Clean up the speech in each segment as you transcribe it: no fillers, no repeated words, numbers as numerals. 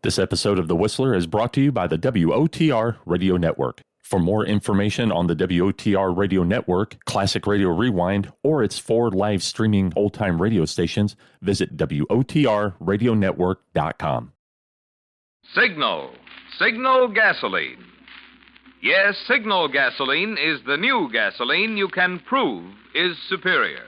This episode of The Whistler is brought to you by the WOTR Radio Network. For more information on the WOTR Radio Network, Classic Radio Rewind, or its 4 live streaming old-time radio stations, visit WOTRradionetwork.com. Signal. Signal gasoline. Yes, Signal gasoline is the new gasoline you can prove is superior.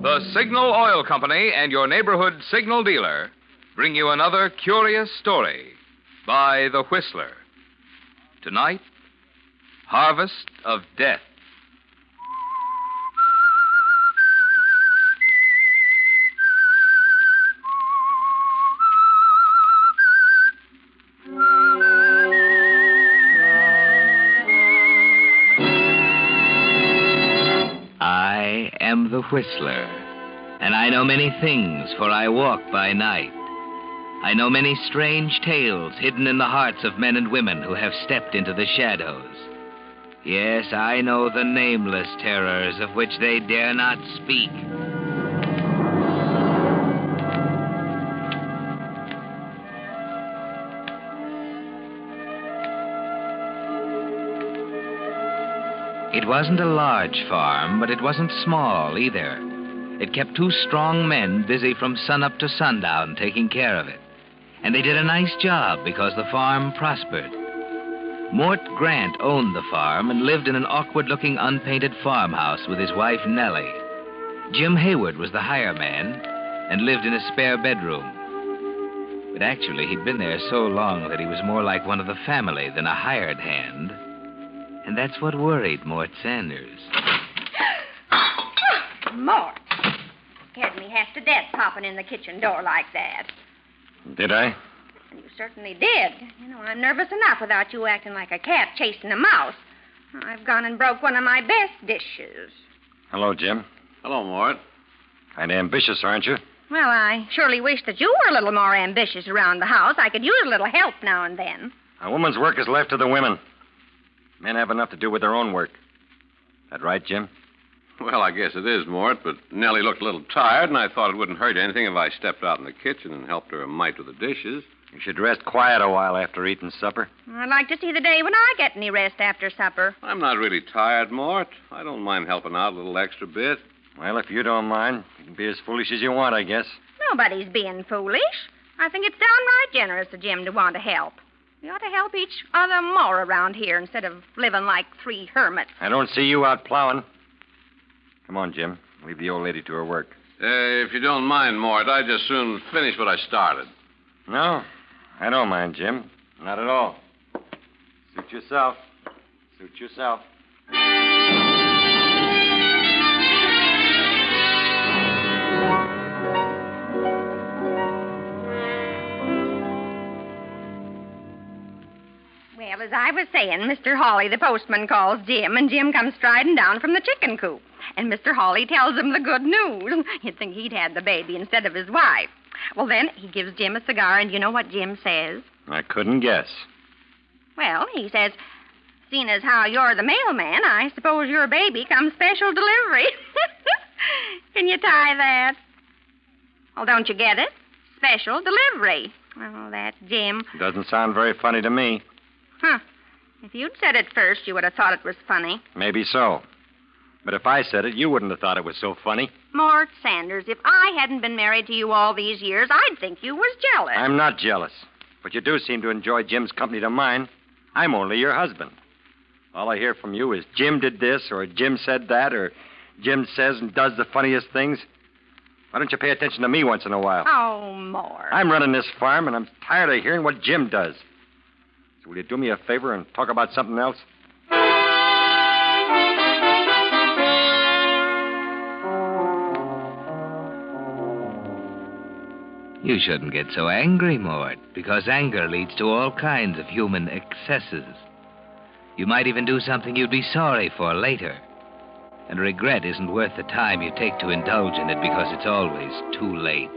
The Signal Oil Company and your neighborhood Signal dealer bring you another curious story by The Whistler. Tonight, Harvest of Death. I am the Whistler, and I know many things, for I walk by night. I know many strange tales hidden in the hearts of men and women who have stepped into the shadows. Yes, I know the nameless terrors of which they dare not speak. It wasn't a large farm, but it wasn't small either. It kept 2 strong men busy from sunup to sundown taking care of it. And they did a nice job because the farm prospered. Mort Grant owned the farm and lived in an awkward-looking unpainted farmhouse with his wife Nellie. Jim Hayward was the hire man and lived in a spare bedroom. But actually, he'd been there so long that he was more like one of the family than a hired hand. And that's what worried Mort Sanders. Mort. Scared me half to death popping in the kitchen door like that. Did I? You certainly did. You know, I'm nervous enough without you acting like a cat chasing a mouse. I've gone and broke one of my best dishes. Hello, Jim. Hello, Mort. Kind of ambitious, aren't you? Well, I surely wish that you were a little more ambitious around the house. I could use a little help now and then. A woman's work is left to the women. Men have enough to do with their own work. That right, Jim? Well, I guess it is, Mort, but Nellie looked a little tired, and I thought it wouldn't hurt anything if I stepped out in the kitchen and helped her a mite with the dishes. You should rest quiet a while after eating supper. I'd like to see the day when I get any rest after supper. I'm not really tired, Mort. I don't mind helping out a little extra bit. Well, if you don't mind, you can be as foolish as you want, I guess. Nobody's being foolish. I think it's downright generous of Jim to want to help. We ought to help each other more around here instead of living like 3 hermits. I don't see you out plowing. Come on, Jim. Leave the old lady to her work. If you don't mind, Mort, I'd just soon finish what I started. No, I don't mind, Jim. Not at all. Suit yourself. Suit yourself. Well, as I was saying, Mr. Hawley, the postman, calls Jim, and Jim comes striding down from the chicken coop. And Mr. Hawley tells him the good news. You'd think he'd had the baby instead of his wife. Well, then, he gives Jim a cigar, and you know what Jim says? I couldn't guess. Well, he says, seeing as how you're the mailman, I suppose your baby comes special delivery. Can you tie that? Well, don't you get it? Special delivery. Oh, that's Jim. Doesn't sound very funny to me. Huh. If you'd said it first, you would have thought it was funny. Maybe so. But if I said it, you wouldn't have thought it was so funny. Mort Sanders, if I hadn't been married to you all these years, I'd think you was jealous. I'm not jealous. But you do seem to enjoy Jim's company to mine. I'm only your husband. All I hear from you is Jim did this, or Jim said that, or Jim says and does the funniest things. Why don't you pay attention to me once in a while? Oh, Mort. I'm running this farm, and I'm tired of hearing what Jim does. So will you do me a favor and talk about something else? You shouldn't get so angry, Mort, because anger leads to all kinds of human excesses. You might even do something you'd be sorry for later. And regret isn't worth the time you take to indulge in it because it's always too late.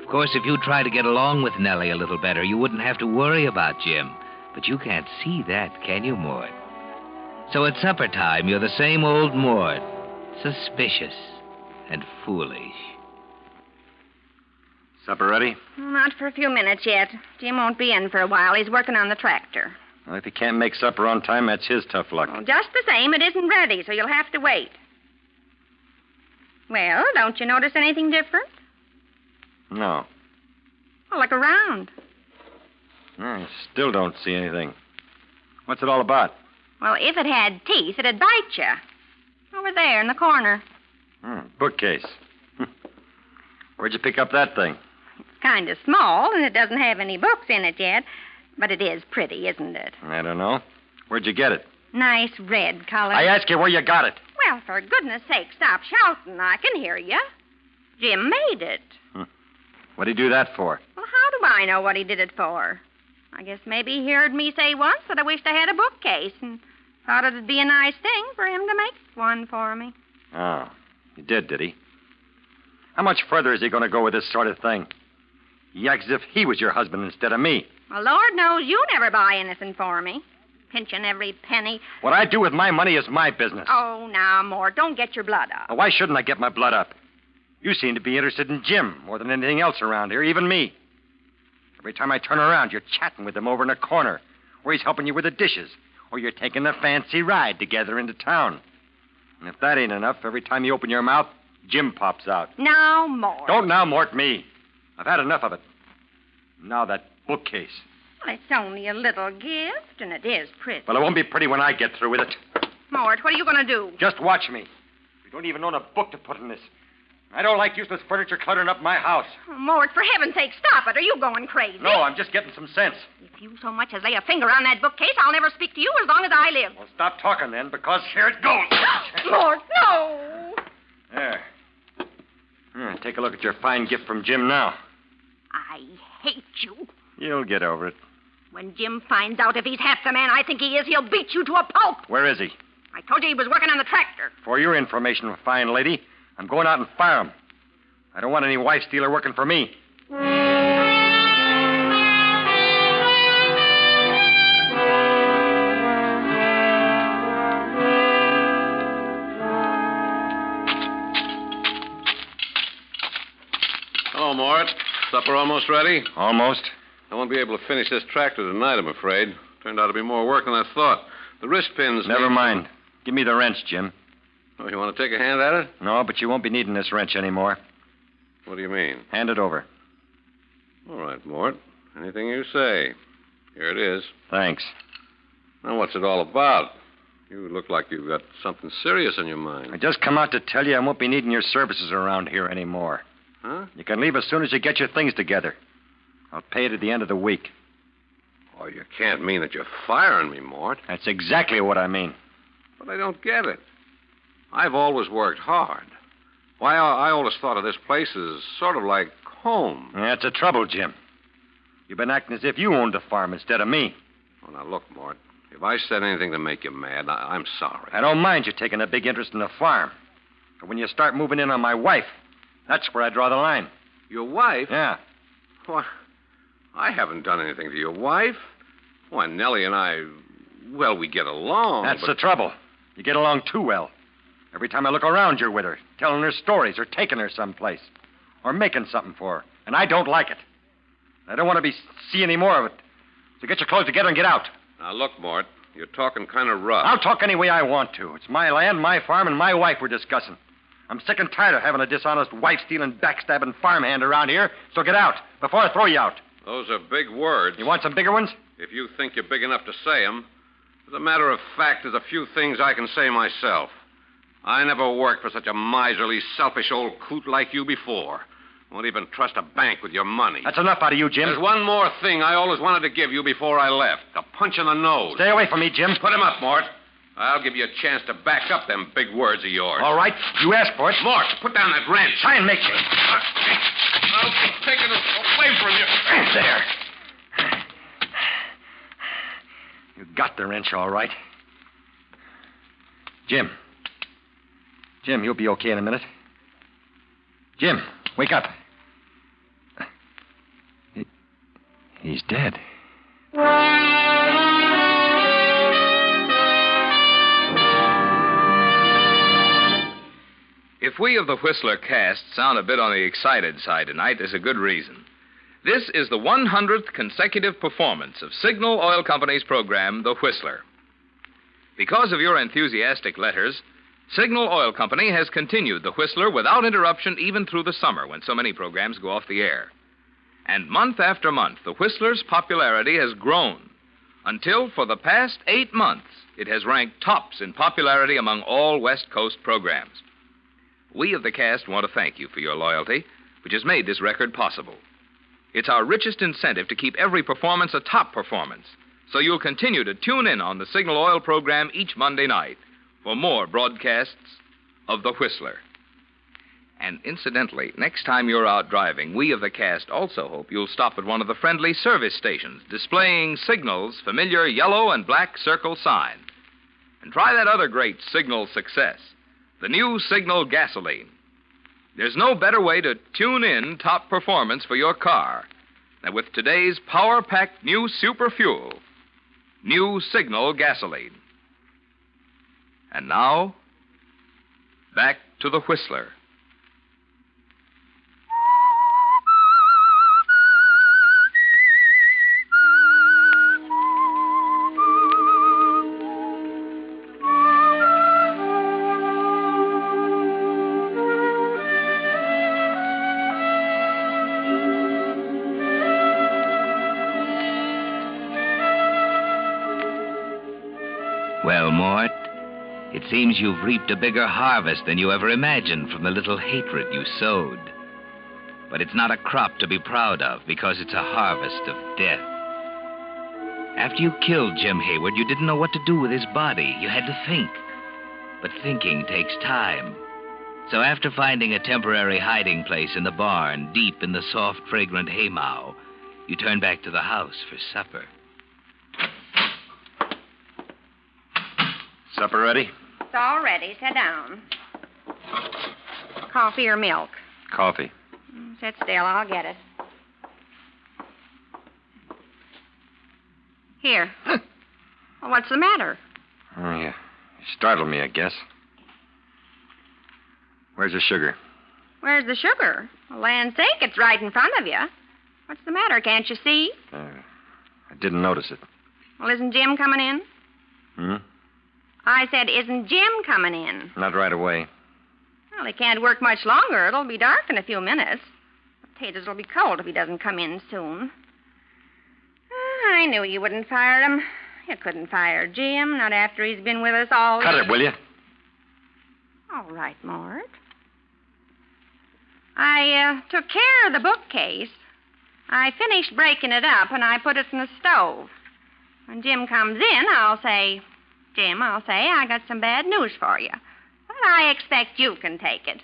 Of course, if you try to get along with Nellie a little better, you wouldn't have to worry about Jim, But you can't see that, can you, Mort? So at supper time, you're the same old Mort. Suspicious and foolish. Supper ready? Not for a few minutes yet. Jim won't be in for a while. He's working on the tractor. Well, if he can't make supper on time, that's his tough luck. Well, just the same, it isn't ready, so you'll have to wait. Well, don't you notice anything different? No. Well, look around. I still don't see anything. What's it all about? Well, if it had teeth, it'd bite you. Over there in the corner. Bookcase. Where'd you pick up that thing? It's kind of small, and it doesn't have any books in it yet. But it is pretty, isn't it? I don't know. Where'd you get it? Nice red color. I ask you where you got it. Well, for goodness sake, stop shouting. I can hear you. Jim made it. What'd he do that for? Well, how do I know what he did it for? I guess maybe he heard me say once that I wished I had a bookcase and thought it'd be a nice thing for him to make one for me. Oh, he did he? How much further is he going to go with this sort of thing? He acts as if he was your husband instead of me. Well, Lord knows you never buy anything for me. Pinching every penny. What I do with my money is my business. Oh, now, Mort, don't get your blood up. Well, why shouldn't I get my blood up? You seem to be interested in Jim more than anything else around here, even me. Every time I turn around, you're chatting with him over in a corner, or he's helping you with the dishes, or you're taking a fancy ride together into town. And if that ain't enough, every time you open your mouth, Jim pops out. Now, Mort. Don't now, Mort, me. I've had enough of it. Now that bookcase. Well, it's only a little gift, and it is pretty. Well, it won't be pretty when I get through with it. Mort, what are you going to do? Just watch me. You don't even own a book to put in this. I don't like useless furniture cluttering up my house. Oh, Mort, for heaven's sake, stop it. Are you going crazy? No, I'm just getting some sense. If you so much as lay a finger on that bookcase, I'll never speak to you as long as I live. Well, stop talking then, because here it goes. Mort, no! There. Take a look at your fine gift from Jim now. I hate you. You'll get over it. When Jim finds out if he's half the man I think he is, he'll beat you to a pulp. Where is he? I told you he was working on the tractor. For your information, fine lady, I'm going out and fire him. I don't want any wife stealer working for me. Hello, Mort. Supper almost ready? Almost. I won't be able to finish this tractor tonight, I'm afraid. Turned out to be more work than I thought. The wrist pins... Never mind. Give me the wrench, Jim. Oh, you want to take a hand at it? No, but you won't be needing this wrench anymore. What do you mean? Hand it over. All right, Mort. Anything you say. Here it is. Thanks. Now, what's it all about? You look like you've got something serious on your mind. I just come out to tell you I won't be needing your services around here anymore. Huh? You can leave as soon as you get your things together. I'll pay it at the end of the week. Oh, you can't mean that you're firing me, Mort. That's exactly what I mean. But I don't get it. I've always worked hard. Why, I always thought of this place as sort of like home. That's the trouble, Jim. You've been acting as if you owned the farm instead of me. Oh, now, look, Mort. If I said anything to make you mad, I'm sorry. I don't mind you taking a big interest in the farm. But when you start moving in on my wife, that's where I draw the line. Your wife? Yeah. Why, I haven't done anything to your wife. Why, Nellie and I, well, we get along. That's the trouble. You get along too well. Every time I look around, you're with her, telling her stories or taking her someplace or making something for her. And I don't like it. I don't want to see any more of it. So get your clothes together and get out. Now, look, Mort, you're talking kind of rough. I'll talk any way I want to. It's my land, my farm, and my wife we're discussing. I'm sick and tired of having a dishonest, wife-stealing, backstabbing farmhand around here, so get out before I throw you out. Those are big words. You want some bigger ones? If you think you're big enough to say them. As a matter of fact, there's a few things I can say myself. I never worked for such a miserly, selfish old coot like you before. Won't even trust a bank with your money. That's enough out of you, Jim. There's one more thing I always wanted to give you before I left. A punch in the nose. Stay away from me, Jim. Put him up, Mort. I'll give you a chance to back up them big words of yours. All right. You asked for it. Mort, put down that wrench. Try and make me. I'll take it away from you. There. You got the wrench, all right. Jim. Jim, you'll be okay in a minute. Jim, wake up. He's dead. If we of the Whistler cast sound a bit on the excited side tonight, there's a good reason. This is the 100th consecutive performance of Signal Oil Company's program, The Whistler. Because of your enthusiastic letters, Signal Oil Company has continued The Whistler without interruption even through the summer when so many programs go off the air. And month after month, The Whistler's popularity has grown until, for the past 8 months, it has ranked tops in popularity among all West Coast programs. We of the cast want to thank you for your loyalty, which has made this record possible. It's our richest incentive to keep every performance a top performance, so you'll continue to tune in on the Signal Oil program each Monday night for more broadcasts of The Whistler. And incidentally, next time you're out driving, we of the cast also hope you'll stop at one of the friendly service stations displaying Signal's familiar yellow and black circle sign. And try that other great Signal success, the new Signal gasoline. There's no better way to tune in top performance for your car than with today's power-packed new super fuel, new Signal gasoline. And now, back to the Whistler. Well, Mort, it seems you've reaped a bigger harvest than you ever imagined from the little hatred you sowed. But it's not a crop to be proud of because it's a harvest of death. After you killed Jim Hayward, you didn't know what to do with his body. You had to think. But thinking takes time. So after finding a temporary hiding place in the barn, deep in the soft, fragrant haymow, you turned back to the house for supper. Supper ready? It's all ready. Sit down. Coffee or milk? Coffee. Sit still. I'll get it. Here. Well, what's the matter? Oh, yeah. You startled me, I guess. Where's the sugar? Where's the sugar? For land's sake, it's right in front of you. What's the matter? Can't you see? I didn't notice it. Well, isn't Jim coming in? Hmm? I said, isn't Jim coming in? Not right away. Well, he can't work much longer. It'll be dark in a few minutes. Potatoes will be cold if he doesn't come in soon. I knew you wouldn't fire him. You couldn't fire Jim, not after he's been with us all... Cut it, will you? All right, Mort. I took care of the bookcase. I finished breaking it up, and I put it in the stove. When Jim comes in, I'll say, Jim, I got some bad news for you. But I expect you can take it.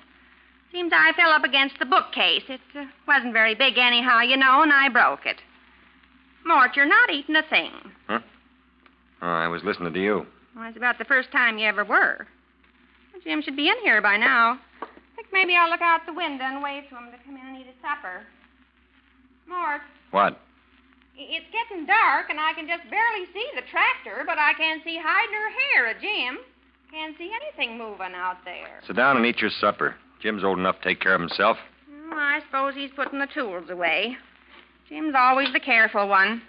Seems I fell up against the bookcase. It wasn't very big anyhow, you know, and I broke it. Mort, you're not eating a thing. Huh? Oh, I was listening to you. Well, it's about the first time you ever were. Well, Jim should be in here by now. I think maybe I'll look out the window and wave to him to come in and eat his supper. Mort. What? It's getting dark, and I can just barely see the tractor, but I can't see hide nor hair of Jim. Can't see anything moving out there. Sit down and eat your supper. Jim's old enough to take care of himself. Well, I suppose he's putting the tools away. Jim's always the careful one.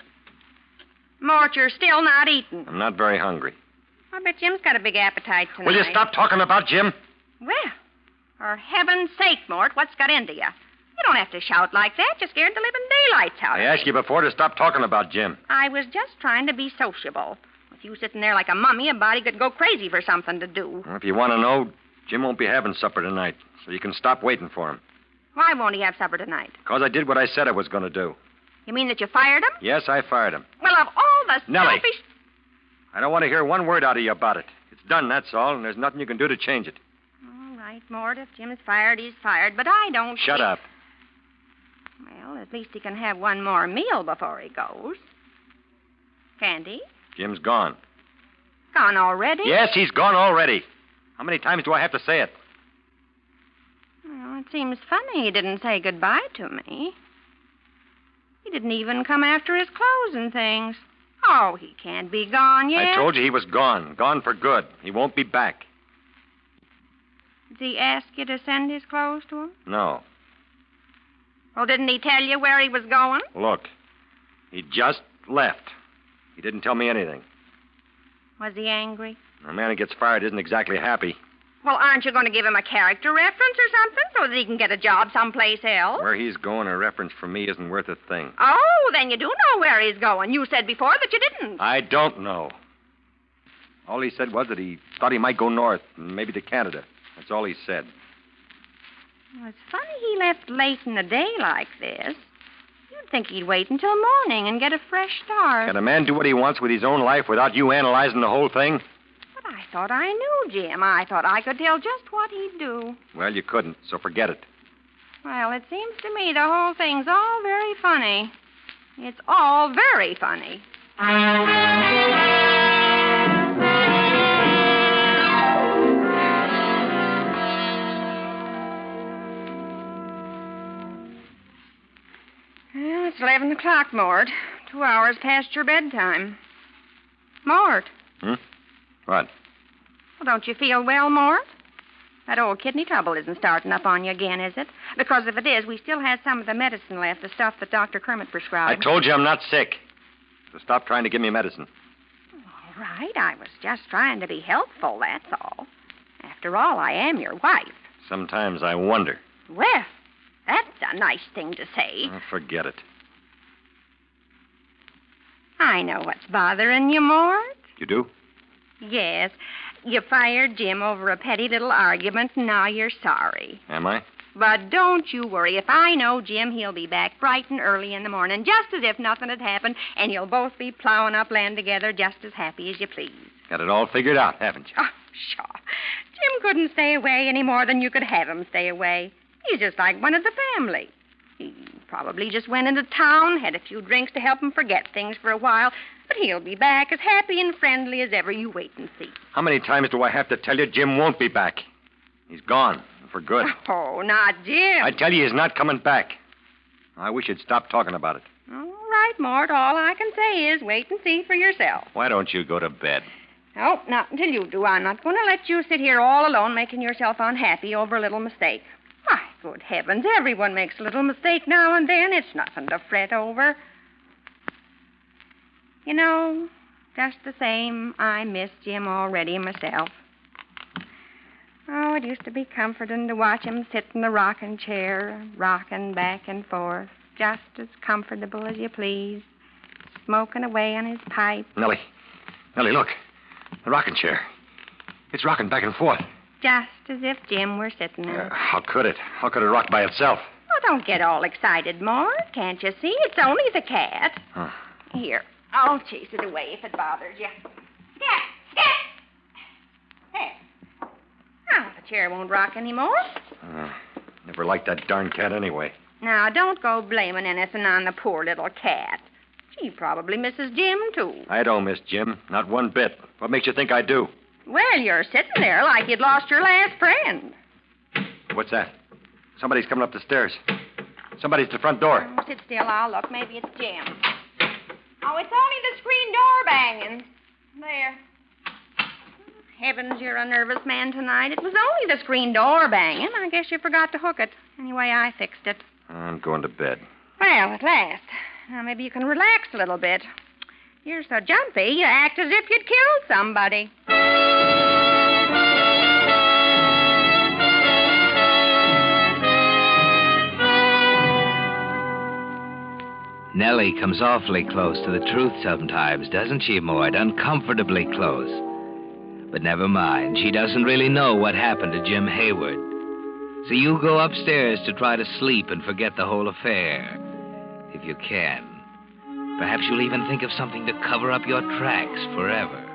Mort, you're still not eating. I'm not very hungry. I bet Jim's got a big appetite tonight. Will you stop talking about Jim? Well, for heaven's sake, Mort, what's got into you? You don't have to shout like that. You scared the living daylights out of me. I asked you before to stop talking about Jim. I was just trying to be sociable. With you sitting there like a mummy, a body could go crazy for something to do. Well, if you want to know, Jim won't be having supper tonight, so you can stop waiting for him. Why won't he have supper tonight? Because I did what I said I was going to do. You mean that you fired him? Yes, I fired him. Well, of all the Nellie. selfish... I don't want to hear one word out of you about it. It's done, that's all, and there's nothing you can do to change it. All right, Mort, if Jim's fired, he's fired, but I don't... Shut up. Well, at least he can have one more meal before he goes. Can't he? Jim's gone. Gone already? Yes, he's gone already. How many times do I have to say it? Well, it seems funny he didn't say goodbye to me. He didn't even come after his clothes and things. Oh, he can't be gone yet. I told you he was gone. Gone for good. He won't be back. Is he ask you to send his clothes to him? No. Well, didn't he tell you where he was going? Look, he just left. He didn't tell me anything. Was he angry? A man who gets fired isn't exactly happy. Well, aren't you going to give him a character reference or something so that he can get a job someplace else? Where he's going, a reference from me isn't worth a thing. Oh, then you do know where he's going. You said before that you didn't. I don't know. All he said was that he thought he might go north, maybe to Canada. That's all he said. Well, it's funny he left late in the day like this. You'd think he'd wait until morning and get a fresh start. Can a man do what he wants with his own life without you analyzing the whole thing? But I thought I knew Jim. I thought I could tell just what he'd do. Well, you couldn't, so forget it. Well, it seems to me the whole thing's all very funny. It's all very funny. Well, it's 11 o'clock, Mort. 2 hours past your bedtime. Mort. What? Well, don't you feel well, Mort? That old kidney trouble isn't starting up on you again, is it? Because if it is, we still have some of the medicine left, the stuff that Dr. Kermit prescribed. I told you I'm not sick. So stop trying to give me medicine. All right, I was just trying to be helpful, that's all. After all, I am your wife. Sometimes I wonder. Well, that's a nice thing to say. Oh, forget it. I know what's bothering you, Mort. You do? Yes. You fired Jim over a petty little argument, and now you're sorry. Am I? But don't you worry. If I know Jim, he'll be back bright and early in the morning, just as if nothing had happened, and you'll both be plowing up land together just as happy as you please. Got it all figured out, haven't you? Oh, sure. Jim couldn't stay away any more than you could have him stay away. He's just like one of the family. He probably just went into town, had a few drinks to help him forget things for a while, but he'll be back as happy and friendly as ever. You wait and see. How many times do I have to tell you Jim won't be back? He's gone, for good. Oh, not Jim. I tell you he's not coming back. I wish you'd stop talking about it. All right, Mort. All I can say is wait and see for yourself. Why don't you go to bed? Oh, not until you do. I'm not going to let you sit here all alone making yourself unhappy over a little mistake. Why, good heavens, everyone makes a little mistake now and then. It's nothing to fret over. You know, just the same, I miss Jim already myself. Oh, it used to be comforting to watch him sit in the rocking chair, rocking back and forth, just as comfortable as you please, smoking away on his pipe. Nellie, look. The rocking chair. It's rocking back and forth. Just as if Jim were sitting there. How could it? How could it rock by itself? Oh, don't get all excited, Mort. Can't you see? It's only the cat. Huh. Here, I'll chase it away if it bothers you. Cat! There. Now, the chair won't rock anymore. Never liked that darn cat anyway. Now, don't go blaming anything on the poor little cat. She probably misses Jim, too. I don't miss Jim. Not one bit. What makes you think I do? Well, you're sitting there like you'd lost your last friend. What's that? Somebody's coming up the stairs. Somebody's at the front door. Oh, sit still. I'll look. Maybe it's Jim. Oh, it's only the screen door banging. There. Heavens, you're a nervous man tonight. It was only the screen door banging. I guess you forgot to hook it. Anyway, I fixed it. I'm going to bed. Well, at last. Now, maybe you can relax a little bit. You're so jumpy, you act as if you'd killed somebody. Nellie comes awfully close to the truth sometimes, doesn't she, Mort? Uncomfortably close. But never mind. She doesn't really know what happened to Jim Hayward. So you go upstairs to try to sleep and forget the whole affair. If you can. Perhaps you'll even think of something to cover up your tracks forever.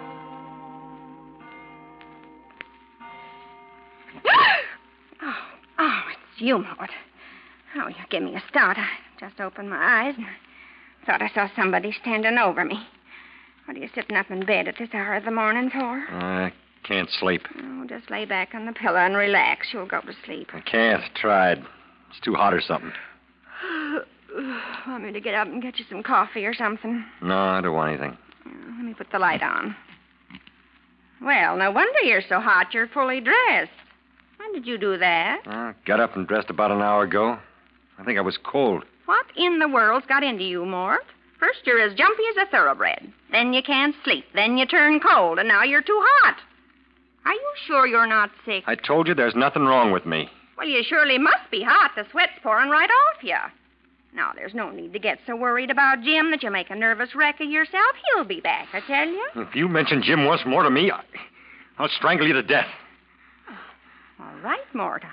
Oh, it's you, Mort. Oh, you give me a start. I just opened my eyes and I thought I saw somebody standing over me. What are you sitting up in bed at this hour of the morning for? I can't sleep. Oh, just lay back on the pillow and relax. You'll go to sleep. I can't. Tried. It's too hot or something. Want me to get up and get you some coffee or something? No, I don't want anything. Let me put the light on. Well, no wonder you're so hot. You're fully dressed. When did you do that? Got up and dressed about an hour ago. I think I was cold. What in the world's got into you, Mort? First you're as jumpy as a thoroughbred. Then you can't sleep. Then you turn cold, and now you're too hot. Are you sure you're not sick? I told you there's nothing wrong with me. Well, you surely must be hot. The sweat's pouring right off you. Now, there's no need to get so worried about Jim that you make a nervous wreck of yourself. He'll be back, I tell you. If you mention Jim once more to me, I'll strangle you to death. All right, Mort.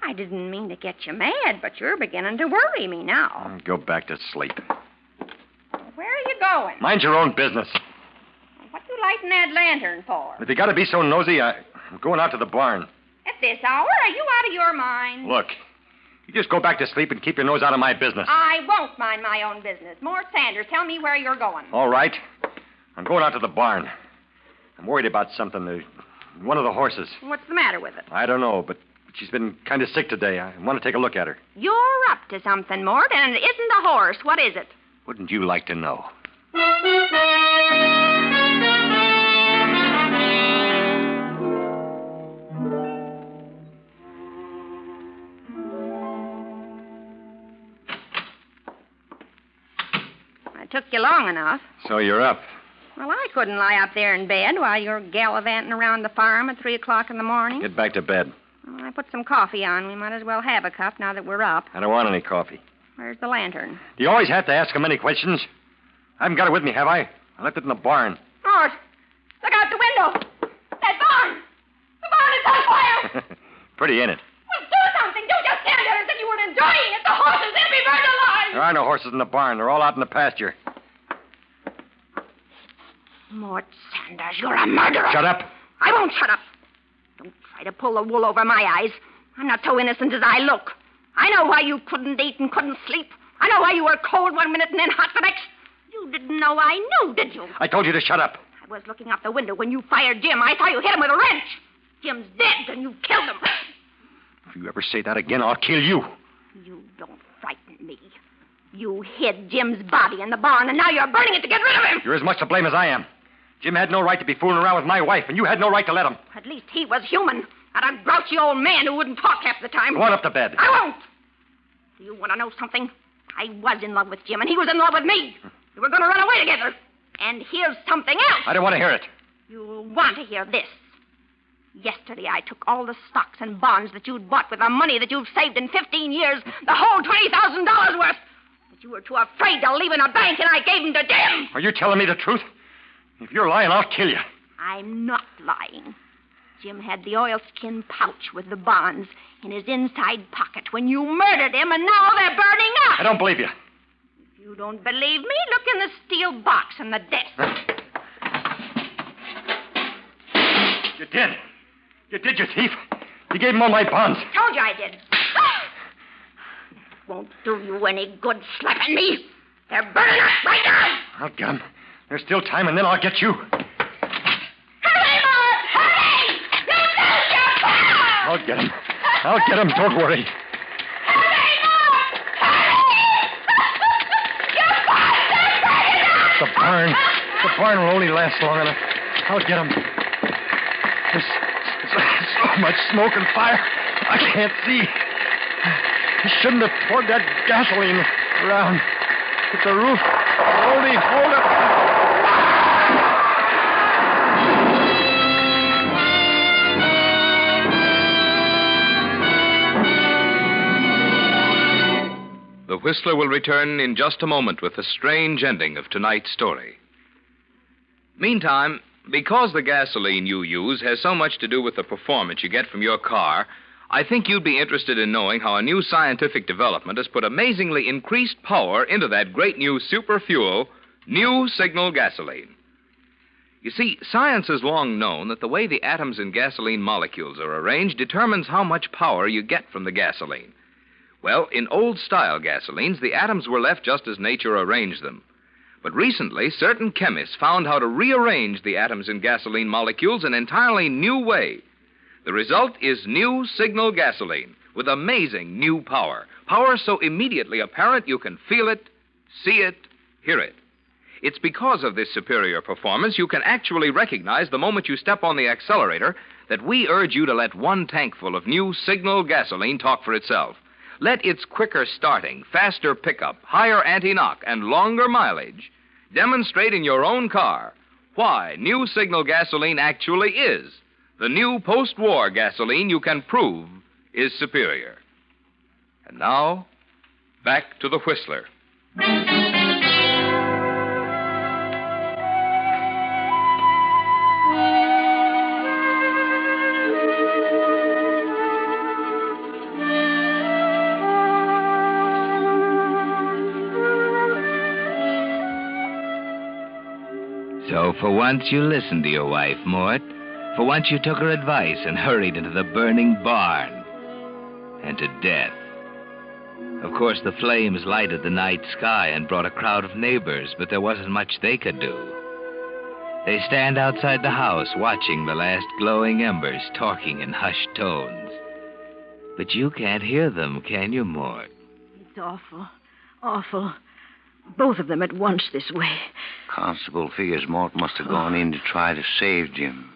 I didn't mean to get you mad, but you're beginning to worry me now. Go back to sleep. Where are you going? Mind your own business. What you lighting that lantern for? If you got to be so nosy, I'm going out to the barn. At this hour? Are you out of your mind? Look, you just go back to sleep and keep your nose out of my business. I won't mind my own business. Mort Sanders, tell me where you're going. All right. I'm going out to the barn. I'm worried about something. One of the horses. What's the matter with it? I don't know, but she's been kind of sick today. I want to take a look at her. You're up to something, Mort, and it isn't a horse. What is it? Wouldn't you like to know? It took you long enough. So you're up. Well, I couldn't lie up there in bed while you're gallivanting around the farm at 3 o'clock in the morning. Get back to bed. Well, I put some coffee on. We might as well have a cup now that we're up. I don't want any coffee. Where's the lantern? Do you always have to ask him any questions? I haven't got it with me, have I? I left it in the barn. Mort, look out the window. That barn. The barn is on fire. Pretty, ain't it? Well, do something. Don't just stand there as if you were enjoying it. The horses, they'll be burned alive. There are no horses in the barn. They're all out in the pasture. Mort Sanders, you're a murderer. Shut up. I won't shut up. Don't try to pull the wool over my eyes. I'm not so innocent as I look. I know why you couldn't eat and couldn't sleep. I know why you were cold one minute and then hot the next. You didn't know I knew, did you? I told you to shut up. I was looking out the window when you fired Jim. I saw you hit him with a wrench. Jim's dead, and you killed him. If you ever say that again, I'll kill you. You don't frighten me. You hid Jim's body in the barn, and now you're burning it to get rid of him. You're as much to blame as I am. Jim had no right to be fooling around with my wife, and you had no right to let him. At least he was human. Not a grouchy old man who wouldn't talk half the time. Go on up to bed. I won't. Do you want to know something? I was in love with Jim, and he was in love with me. We were going to run away together. And here's something else. I don't want to hear it. You'll want to hear this. Yesterday, I took all the stocks and bonds that you'd bought with the money that you've saved in 15 years, the whole $20,000 worth. But you were too afraid to leave in a bank, and I gave them to Jim. Are you telling me the truth? If you're lying, I'll kill you. I'm not lying. Jim had the oilskin pouch with the bonds in his inside pocket when you murdered him, and now they're burning up. I don't believe you. If you don't believe me, look in the steel box in the desk. You did. You did, you thief. You gave him all my bonds. Told you I did. It won't do you any good slapping me. They're burning up right now. I'll get him. There's still time, and then I'll get you. Hurry, Mort! Hurry! You lose your power! I'll get him. I'll get him. Don't worry. Hurry, Mort! Hurry! Your bonds are burning up! The barn will only last long enough. I'll get him. There's so much smoke and fire. I can't see. He shouldn't have poured that gasoline around. It's a roof. Only hold up. The Whistler will return in just a moment with the strange ending of tonight's story. Meantime, because the gasoline you use has so much to do with the performance you get from your car, I think you'd be interested in knowing how a new scientific development has put amazingly increased power into that great new super fuel, New Signal Gasoline. You see, science has long known that the way the atoms in gasoline molecules are arranged determines how much power you get from the gasoline. Well, in old-style gasolines, the atoms were left just as nature arranged them. But recently, certain chemists found how to rearrange the atoms in gasoline molecules in an entirely new way. The result is New Signal Gasoline, with amazing new power. Power so immediately apparent you can feel it, see it, hear it. It's because of this superior performance you can actually recognize the moment you step on the accelerator that we urge you to let one tankful of new Signal gasoline talk for itself. Let its quicker starting, faster pickup, higher anti-knock, and longer mileage demonstrate in your own car why new Signal gasoline actually is the new post-war gasoline you can prove is superior. And now, back to the Whistler. So for once you listened to your wife, Mort. For once you took her advice and hurried into the burning barn. And to death. Of course, the flames lighted the night sky and brought a crowd of neighbors, but there wasn't much they could do. They stand outside the house watching the last glowing embers, talking in hushed tones. But you can't hear them, can you, Mort? It's awful. Awful. Both of them at once this way. Constable figures Mort must have gone in to try to save Jim.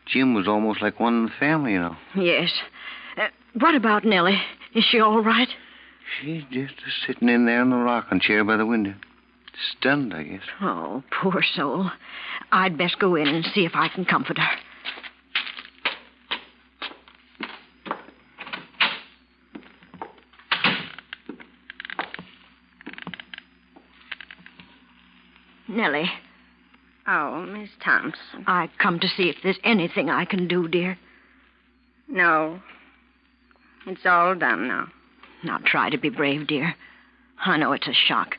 Jim was almost like one in the family, you know. Yes. What about Nellie? Is she all right? She's just sitting in there in the rocking chair by the window. Stunned, I guess. Oh, poor soul. I'd best go in and see if I can comfort her. Nellie. Oh, Miss Thompson. I come to see if there's anything I can do, dear. No. It's all done now. Now try to be brave, dear. I know it's a shock,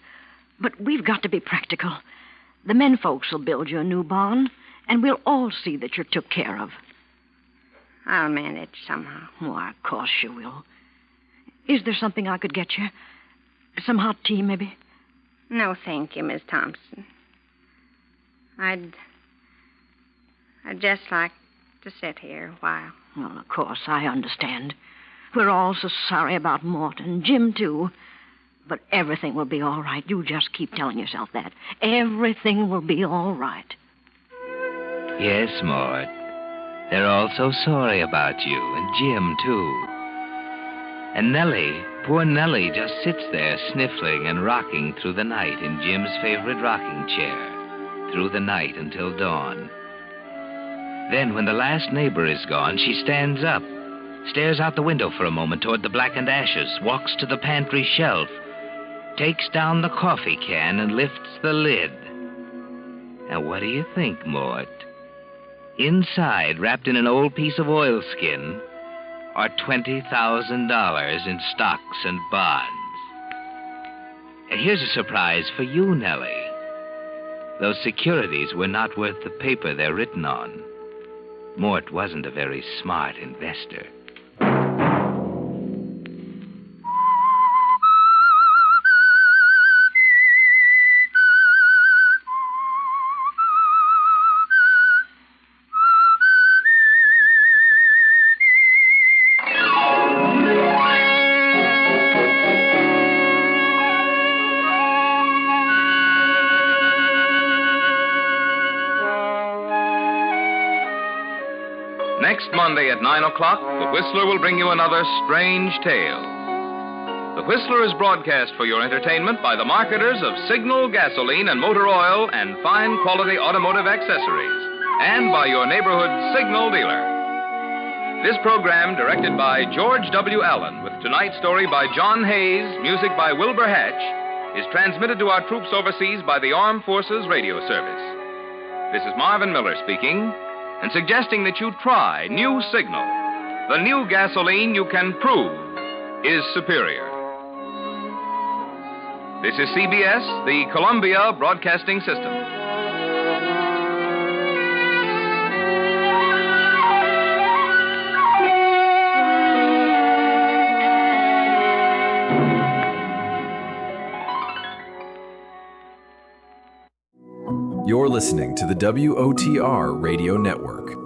but we've got to be practical. The men folks will build you a new barn, and we'll all see that you're took care of. I'll manage somehow. Why, of course you will. Is there something I could get you? Some hot tea, maybe? No, thank you, Miss Thompson. I'd just like to sit here a while. Well, of course, I understand. We're all so sorry about Mort, and Jim, too. But everything will be all right. You just keep telling yourself that. Everything will be all right. Yes, Mort. They're all so sorry about you, and Jim, too. And Nellie, poor Nellie, just sits there sniffling and rocking through the night in Jim's favorite rocking chair. Through the night until dawn. Then, when the last neighbor is gone, she stands up, stares out the window for a moment toward the blackened ashes, walks to the pantry shelf, takes down the coffee can and lifts the lid. And what do you think, Mort? Inside, wrapped in an old piece of oilskin, are $20,000 in stocks and bonds. And here's a surprise for you, Nellie. Those securities were not worth the paper they're written on. Mort wasn't a very smart investor. Next Monday at 9 o'clock, The Whistler will bring you another strange tale. The Whistler is broadcast for your entertainment by the marketers of Signal gasoline and motor oil and fine quality automotive accessories, and by your neighborhood Signal dealer. This program, directed by George W. Allen, with tonight's story by John Hayes, music by Wilbur Hatch, is transmitted to our troops overseas by the Armed Forces Radio Service. This is Marvin Miller speaking, and suggesting that you try new Signal, the new gasoline you can prove is superior. This is CBS, the Columbia Broadcasting System. You're listening to the WOTR Radio Network.